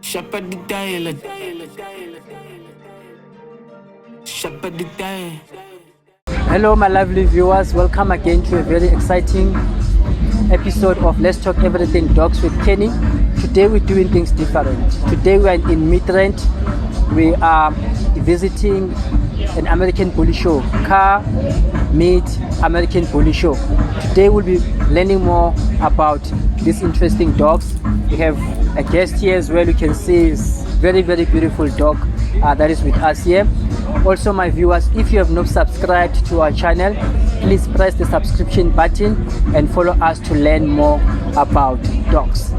Shepherd the dial. Shepherd the dial. Hello my lovely viewers, welcome again to a very exciting episode of Let's Talk Everything Dogs with Kenny. Today we're doing things different. Today we are in Midrand. We are visiting an American Bully Show, car meet American Bully Show. Today we'll be learning more about these interesting dogs. We have a guest here as well. You can see is very beautiful dog that is with us here. Also my viewers, if you have not subscribed to our channel, please press the subscription button and follow us to learn more about dogs.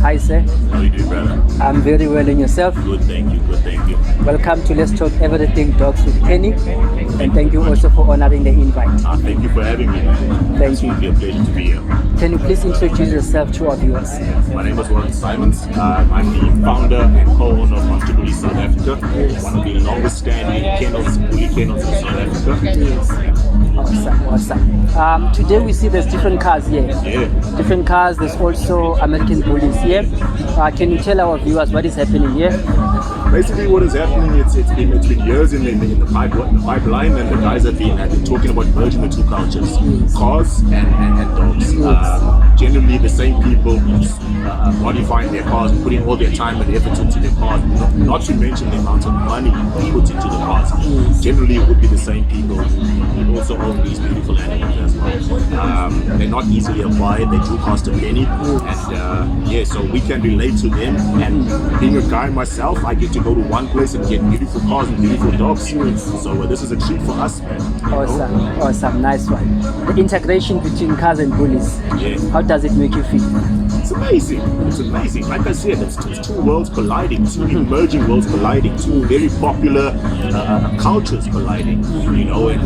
Hi sir. How you doing, brother? I'm very well, and yourself? Good, thank you. Good, thank you. Welcome to Let's Talk Everything Dogs with Kenny, and thank you also for honoring the invite. Thank you for having me. Thank you. It's a pleasure to be here. Can you please introduce yourself to our viewers? My name is Symons. I'm the founder and co-owner of Monster Bully South Africa, one of the longest standing kennels, bully kennels in South Africa. Yes. Awesome. Today we see there's different cars here. Yeah. Different cars. There's also American Bullies here. Can you tell our viewers what is happening here? Basically, what is happening? It's been years in the pipeline, and the guys have been talking about merging the two cultures, cars and dogs. Generally, the same people modifying their cars and putting all their time and effort into their cars. Not to mention the amount of money put into the cars. Generally, it would be the same people who also own these beautiful animals as well. They're not easily acquired. They do cost a penny, and so we can relate to them. And being a guy myself, I get to go to one place and get beautiful cars and beautiful dogs. So this is a treat for us, man. Awesome, nice one. The integration between cars and bullies. Yeah. How does it make you feel? It's amazing. It's amazing. Like I said, it's two worlds colliding, two emerging worlds colliding, two very popular cultures colliding. You know, and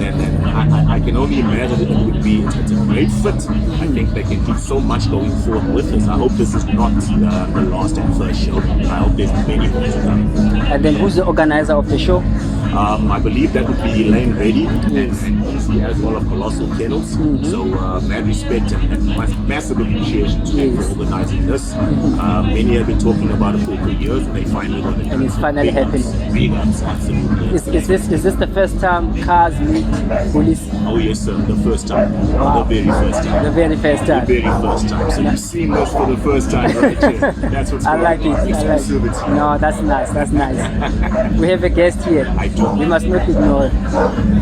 I can only imagine it would be. It's a great fit. I think they can do so much going forward with this. I hope this is not the last and first show. I hope there's many more to come. And then who's the organizer of the show? I believe that would be Elaine Reddy and easy as well of Colossal Kennels. So mad respect and massive appreciation to them for organizing this. Many have been talking about it for years, and they finally got it. And it's finally happening. Big ups, absolutely. Is this the first time cars meet bullies? Oh yes, sir. The first time. Wow. The very first time. The very first time. The very first time. So you've seen this for the first time right here. That's what's I going like it. on. I like it. Exclusivity. No, that's nice. That's nice. We have a guest here. I do. We must not ignore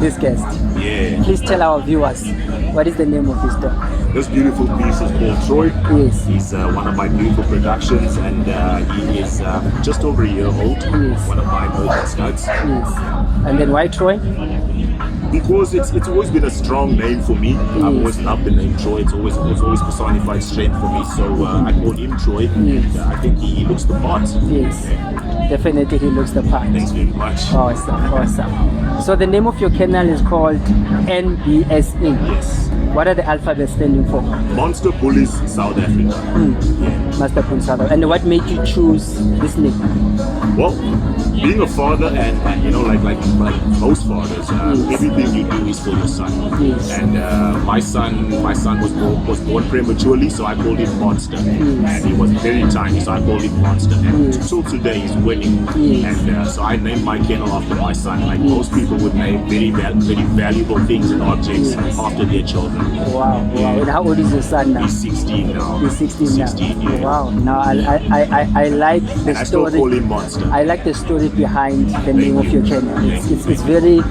this guest. Yeah. Please tell our viewers what is the name of this dog. This beautiful piece is called Troy. Yes. He's one of my beautiful productions, and he is just over a year old. Yes. One of my emerging studs. Yes. And then why Troy? Because it's always been a strong name for me. I've always loved the name Troy. It's always personified strength for me. So I called him Troy. Yes. I think he looks the part. Yes. Definitely he looks the part. Thanks very much. Awesome. So the name of your kennel is called MBSA. Yes. What are the alphabets standing for? Monster Bullies South Africa. Yeah. Master Bully South Africa. And what made you choose this name? Well, being a father and you know like most fathers, everything you do is for your son. Yes. And my son was born prematurely, so I called him Monster. And he was very tiny, so I called him Monster. And till today he's winning. And so I named my kennel after my son. Like most people would name very valuable things and objects after their children. Wow. And how old is your son now? He's 16 now. He's 16 now. 16, yeah. Wow. Now I like the And I still story. call him Monster. I like the story behind the name of your channel. It's Thank you.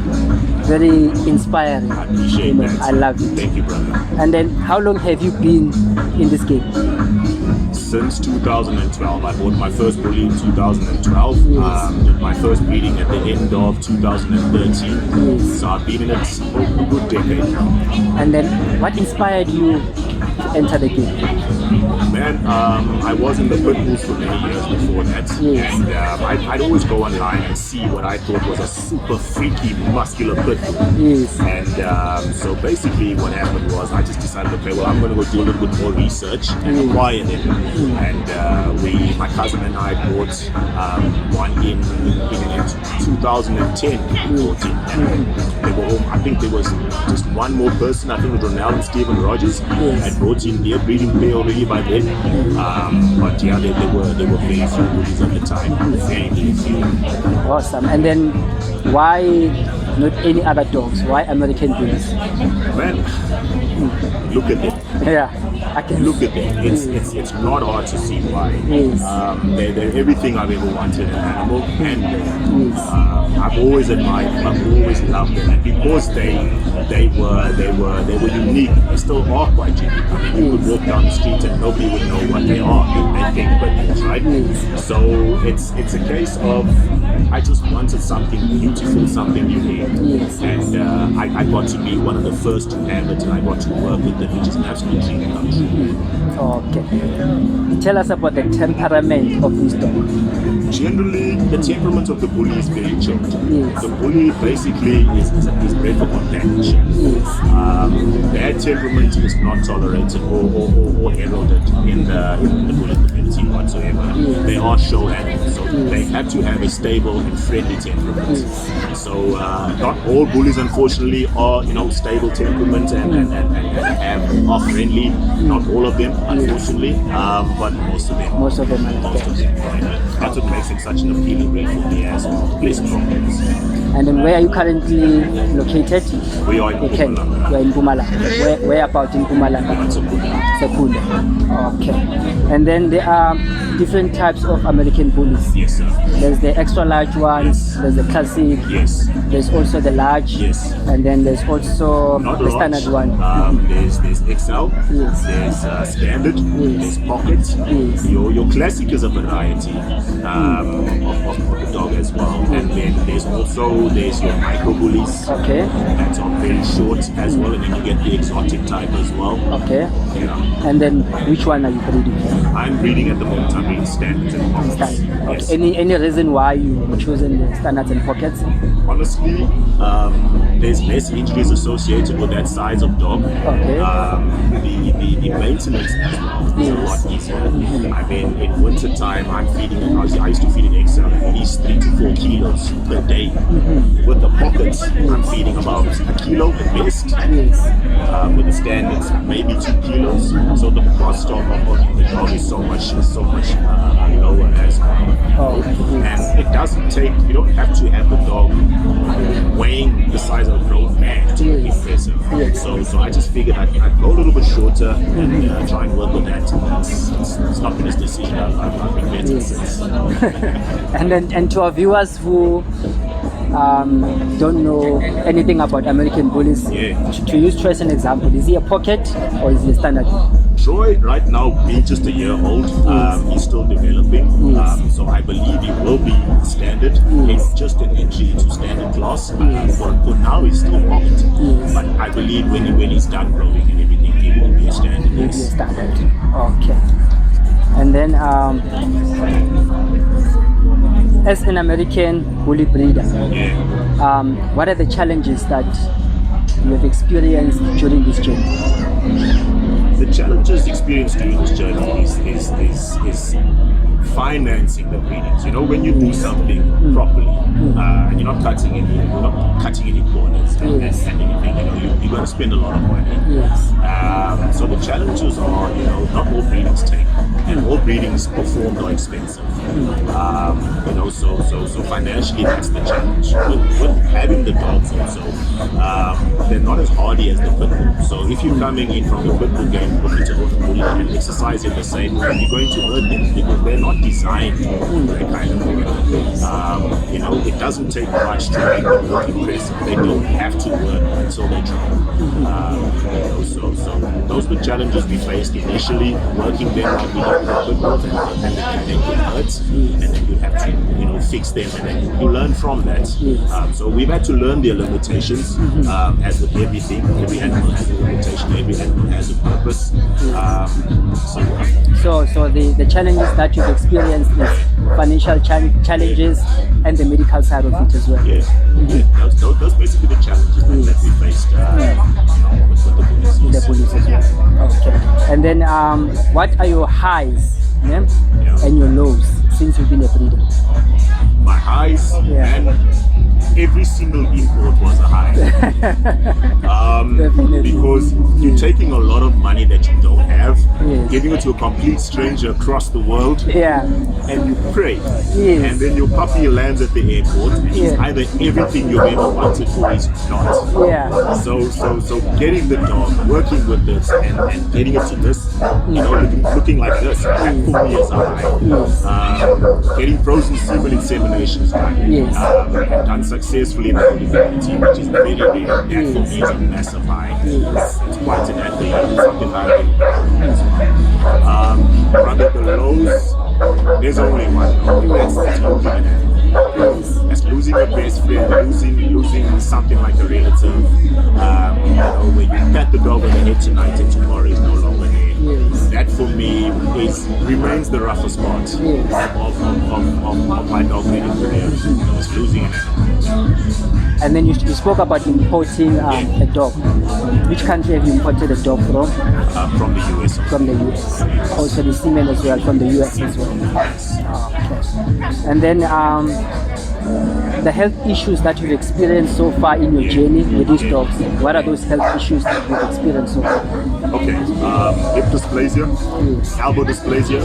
very inspiring. I appreciate that. I love it. Thank you, brother. And then how long have you been in this game? Since 2012. I bought my first bully in 2012. Did my first breeding at the end of 2013. So I've been in it for a good decade now. And then what inspired you to enter the game? Man, I was in the pit bulls for many years before that. And I'd always go online and see what I thought was a super freaky, muscular pit bull. And so basically what happened was I just decided, okay, well, I'm going to go do a little bit more research and acquire them. And my cousin and I bought one in 2010. And they were home. I think there was just one more person. I think it was Ronald and Stephen Rogers had bought in their breeding play already by then. But yeah, they were very few bullies at the time. Very few. Awesome. And then why not any other dogs? Why American bullies? Man, look at them. Yeah, I can Look at them. It's not hard to see why. Yes. They're everything I've ever wanted in an animal, and Yes. I've always admired them. I've always loved them, and because they were unique. They still are quite unique. I mean, you could walk down the street and nobody would know what they are. They think criminals, right? Yes. So it's a case of I just wanted something beautiful, something unique, Yes. and I got to be one of the first to have it, and I got to work with them, which is an absolute dream come true. Okay. Tell us about the temperament of this dog. Generally, the temperament of the bully is very chilled. Yes. The bully basically is bred for companionship. Yes. Bad temperament is not tolerated or heralded in the bully community whatsoever. Yes. They are show animals, so they have to have a stable and friendly temperament. So not all bullies, unfortunately, are stable temperament and are friendly. Not all of them, unfortunately, but most of them. Most of them are like Most of that. them. Right? That's what makes him such an appealing breed for me as less problems. And then where are you currently located? We are in Okay. Mpumalanga. You are in Mpumalanga. Where about in Mpumalanga? Sekunda. Okay. And then there are different types of American bullies. Yes, sir. There's the extra large ones, there's the classic, Yes. there's also the large, Yes. and then there's also Not the large. standard one. There's XL. Yes. There's standard. Yes. There's pockets. Yes. Your classic is a variety of the dog as well, and then there's your micro bullies. Okay, That's on very short as well, and then you get the exotic type as well. okay. Yeah. And then which one are you breeding? I'm breeding at the moment. I'm breeding standards and pockets. Standard. Yes. Okay. Any reason why you chosen the standards and pockets? Honestly, there's less injuries associated with that size of dog. Okay. The maintenance as well is a lot easier. I mean, in winter time, I used to feed an XL at least 3 to 4 kilos per day. With the pockets, I'm feeding about a kilo at best. Yes. With the standards, maybe 2 kilos. So the cost of the dog is so much lower as well. Oh, yes. And it doesn't take, you don't have to have the dog weighing the size of a grown man to be Yes. impressive. Yes. So I just figured I'd go a little bit shorter and try and work with that. It's not been a decision I've regretted Yes. since. And to our viewers who don't know anything about American bullies, Yeah. to use Troy as an example, is he a pocket or is he a standard? Troy, right now, being just a year old, he's still developing. Yes. So I believe he will be standard. It's just an entry into standard class. For now, he's still pocket. Yes. But I believe when he's done growing and everything, he will be a standard. Maybe a Yes. standard. Okay. And then as an American bully breeder, Yeah. what are the challenges that you have experienced during this journey? The challenges experienced during this journey is financing the breedings. You know, when you do something properly, and you're not cutting any corners and Yes. anything, you're going to spend a lot of money. Yes. So the challenges are, not all breedings take, and all breedings performed are expensive. So financially that's the challenge. With having the dogs also, they're not as hardy as the pit bull. So if you're coming in from the pit bull game looking to own a bully and exercising the same way, you're going to hurt them because they're not designed for that kind of work. It doesn't take much to make them look impressive. They don't have to work until they try. So those were challenges we faced initially, working them like we did with the pit bulls, and they could hurt, and then you have to fix them, and then you learn from that. So we've had to learn their limitations, as with everything. Every animal has a limitation, every animal has a purpose. So the challenges that you've experienced is financial challenges and the medical side of it as well. Yeah, those basically the challenges that we faced with the bullies. The bullies as well. Okay. And then what are your highs and your lows since you've been a breeder? My highs, Yeah. and every single import was a high. Definitely. Because you're taking a lot of money that you don't have, giving it to a complete stranger across the world, Yeah. and you pray. Yes. And then your puppy lands at the airport, and he's either everything you've ever wanted or he's not. Yeah. So getting the dog, working with this, and getting it to this, looking like this, that for me is a high. Getting frozen semen inseminations done, Yes. and done successfully in the community, which is very rare. That for me is a massive high. It's quite an athlete. It's something that I rather the lows, there's only one. That's losing an animal. That's losing a best friend, losing something like a relative. Where you pat the dog on the head tonight and tomorrow is no longer there. That for me remains the roughest part of my dog breeding career. It's losing an animal. And then you spoke about importing a dog. Which country have you imported a dog from? From the US. From the US. Also the semen as well, from the US as well. Yes. Okay. And then the health issues that you've experienced so far in your journey with these dogs, what are those health issues that you've experienced so far? Okay, hip dysplasia, elbow dysplasia.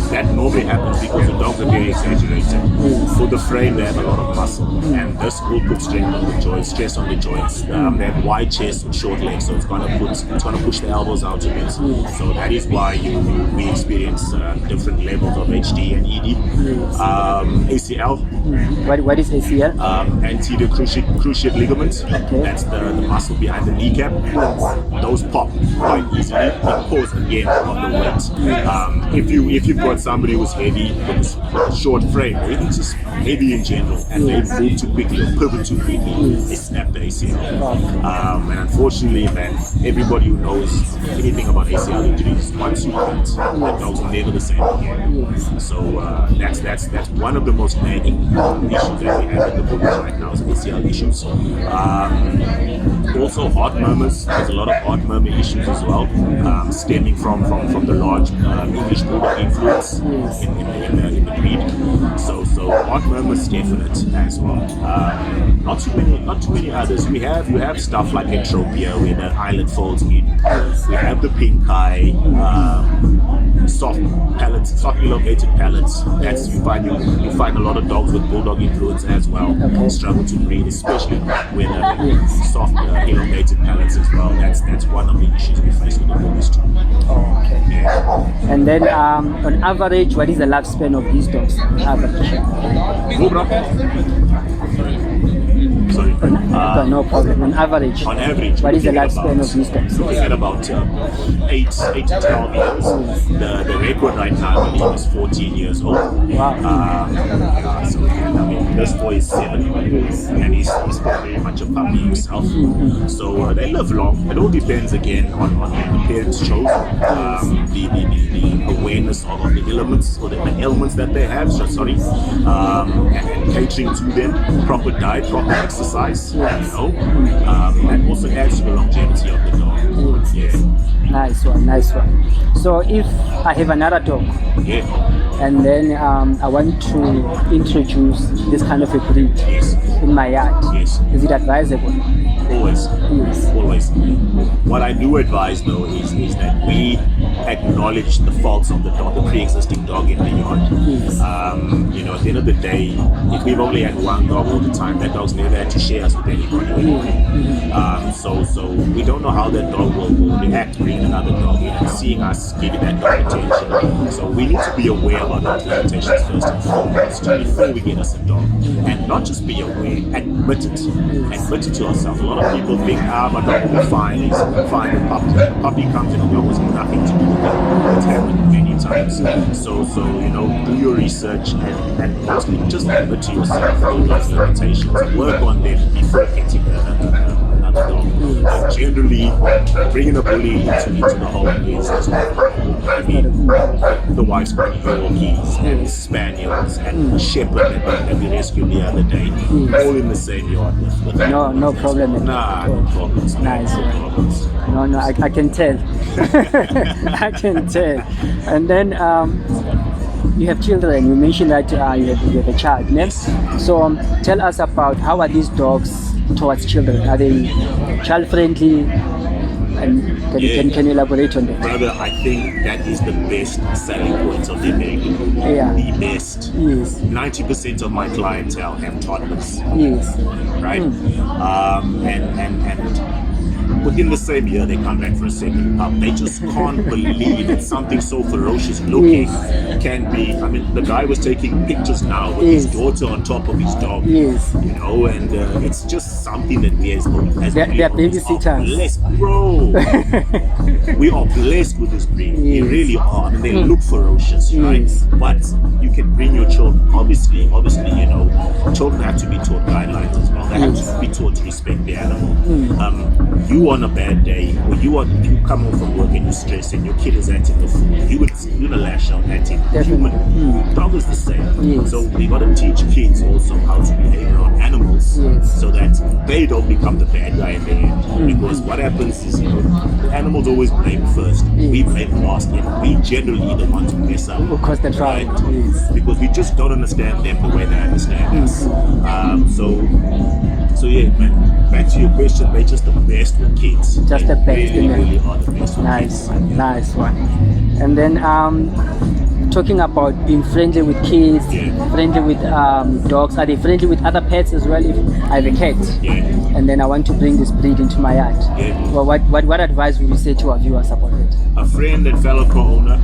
That normally happens because the dogs are very exaggerated. For the frame, they have a lot of muscle, and this will put strain on the joints, stress on the joints. They have wide chest and short legs, so it's gonna push the elbows out a bit. So that is why we experience different levels of HD and ED. ACL. What is ACL? Anterior cruciate ligament. Okay. That's the muscle behind the kneecap. Those pop quite easily because again of the weight. If you've got somebody who's heavy with a short frame, or even just heavy in general, and they move too quickly or pivot too quickly, they snap the ACL. And unfortunately, man, everybody who knows anything about ACL injuries, once you cut, the dog's never the same again. So that's one of the most nagging issues that we have in the book right now is ACL issues. Also heart murmurs. There's a lot of heart murmur issues as well, stemming from the large English Bulldog influence in the breed. So heart murmurs definite as well. Not too many others. We have stuff like entropia where the eyelid folds in. We have the pink eye, soft palates, soft elongated palates. That's you find a lot of dogs with Bulldog influence as well struggle to breathe, especially with soft elongated palates as well. That's one of the issues we face with the Bulldog too. Okay. Yeah. And then on average, what is the lifespan of these dogs? Average. Sorry. No problem. On average, what is the lifespan of these dogs? Looking at about 8 to 12 years. The record right now, I believe, is 14 years old. Wow. So this boy is 7, and he's very much a puppy himself. So they live long. It all depends again on the parents' choice, the awareness of the elements or the ailments that they have. So and catering to them, proper diet, proper exercise. That also adds to the longevity of the dog. Yeah. Nice one. So if I have another dog, and then I want to introduce this kind of a breed in my yard, is it advisable? Always. Yes. Always. What I do advise though is that we acknowledge the faults of the dog, the pre-existing dog in the yard. Yes. At the end of the day, if we've only had one dog all the time, that dog's never had to share us with anybody. So we don't know how that dog will react bringing another dog in and seeing us giving that dog attention. So we need to be aware of our dog's limitations first and foremost before we get us a dog. And not just be aware, admit it. Admit it to ourselves. A lot of people think, my dog will be fine, he's fine, the puppy comes in, the dog has nothing to do with it. It's happened many times. So do your research and mostly just admit to yourself those limitations. Work on them before getting another dog. Generally, bringing a bully into the home is the wife's got Yorkies and Spaniels and Shepherd that we rescued the other day, all in the same yard with No problem. no problems. Nice. No problems. No, I can tell. I can tell. And then you have children. You mentioned that you have a child. Yes. So tell us about how are these dogs towards children? Are they child friendly? And can you elaborate on that? Brother, I think that is the best selling point of the American. Yeah. The best. Yes. 90% of my clientele have toddlers. Yes. Right? And within the same year, they come back for a second pup. They just can't believe that something so ferocious looking can be. I mean, the guy was taking pictures now with his daughter on top of his dog. Yes. You know, and it's just something that we as they're babysitters. Blessed, bro. We are blessed with this breed. We really are. I mean, they look ferocious, right? But you can bring your children. Obviously, you know, children have to be taught guidelines as well. They have to be taught to respect the animal. You on a bad day, or you come home from work and you're stressed and your kid is acting the fool, you're gonna lash out at him. Human. Dog is the same. So we gotta teach kids also how to behave around animals so that they don't become the bad guy in the end. Because what happens is, you know, the animals always blame first. We blame last, and we generally the ones who mess up. Because that's right. Because we just don't understand them the way they understand us. So yeah, man. Back to your question, they're just the best with kids. Just they the best. Really are the best with nice, kids. nice one. And then talking about being friendly with kids, friendly with dogs. Are they friendly with other pets as well? If I have a cat, and then I want to bring this breed into my yard, well, what advice would you say to our viewers about it? A friend and fellow co-owner,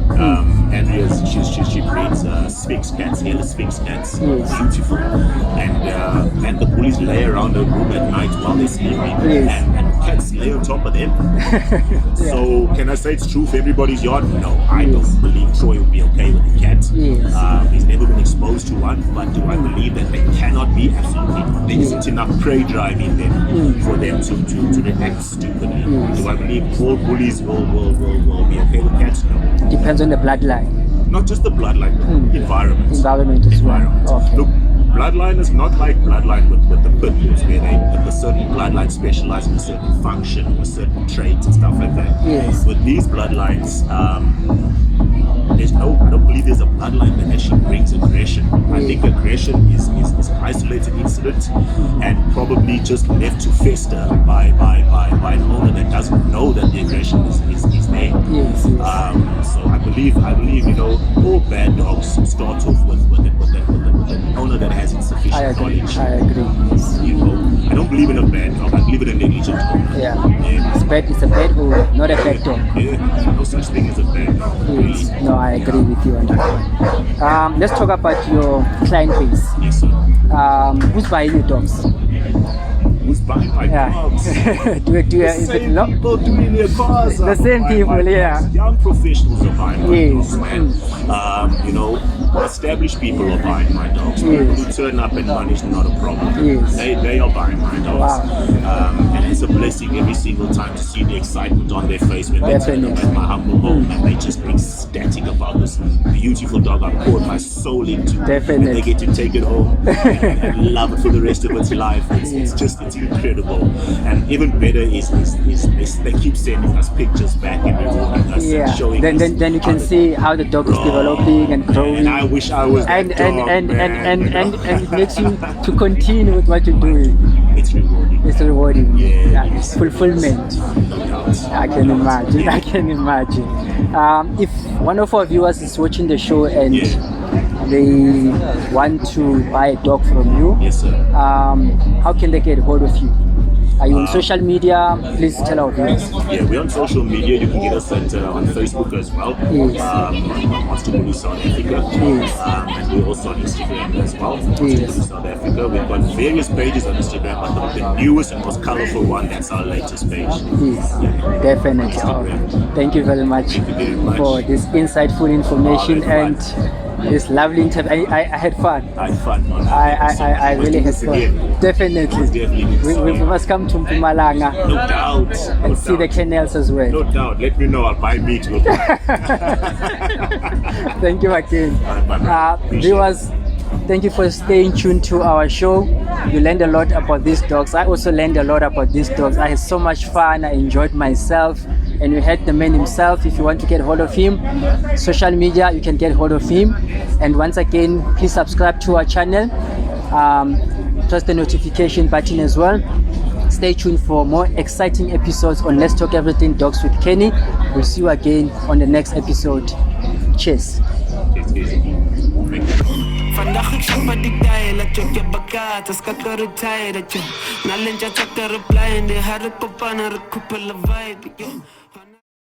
Andrea, she breeds Sphinx cats, yellow Sphinx cats, beautiful, and the bullies lay around the room at night while they're sleeping, and cats lay on top of them. So can I say it's true for everybody's yard? No, I don't believe Troy will be okay with a cat. He's never been exposed to one, but do I believe that they cannot be? Absolutely not. There isn't enough prey drive in them for them to act stupidly. Do I believe all bullies will be okay with cats? No. Depends on the bloodline. Not just the bloodline, environment. Environment as well. Okay. Look, bloodline is not like bloodline with the pit bulls, where a certain bloodline specialize in a certain function, a certain trait and stuff like that. With these bloodlines, I don't believe there's a bloodline that actually brings aggression. I think aggression is an isolated incident and probably just left to fester by an owner that doesn't know that the aggression is there. So I believe, you know, all bad dogs start off with an owner that has insufficient knowledge. I agree. You know, I don't believe in a bad dog. I believe in a negligent owner. It's a bad owner, not a bad dog. There's no such thing as a bad dog. Really. No, I agree with you on that. Let's talk about your client base. Yes, sir. Who's buying your dogs? Who's buying my dogs? Is it People doing their cars. The same people, Young professionals are buying my dogs, man. You know, established people are buying my dogs. People who turn up and money is not a problem. They are buying my dogs. And it's a blessing every single time to see the excitement on their face when they turn up at my humble home and they just ecstatic about this beautiful dog I've poured my soul into. And they get to take it home and love it for the rest of its life. It's incredible. And even better is they keep sending us pictures back and rewarding us and showing us. Then you can see how the dog is developing and growing. And I wish I was that dog, and it makes you to continue with what you're doing. It's rewarding. It's rewarding. It's fulfillment. No doubt. I can imagine. If one of our viewers is watching the show and they want to buy a dog from you, yes, sir. How can they get hold of you? Are you on social media? Please tell our viewers. Yeah, we're on social media. You can get us on Facebook as well. On South Africa. And we're also on Instagram as well. South Africa. We've got various pages on Instagram, but the newest and most colorful one, that's our latest page. Definitely. Thank you very much for this insightful information and this lovely interview. I had fun. I had fun, man. I really had fun. Definitely. We must come to Mpumalanga. No doubt. And see the kennels as well. No doubt. Let me know. I'll buy meat with you. Thank you again. Viewers, thank you for staying tuned to our show. You learned a lot about these dogs. I also learned a lot about these dogs. I had so much fun. I enjoyed myself. And we had the man himself. If you want to get hold of him, social media, you can get hold of him. And once again, please subscribe to our channel. Press the notification button as well. Stay tuned for more exciting episodes on Let's Talk Everything Dogs with Kenny. We'll see you again on the next episode. Cheers. Vandaag ik zoek maar die tijd, laat je bakat, als ik er een tijd dat je. Na lentje check er een plein, die harde kop aan een koepel vibe.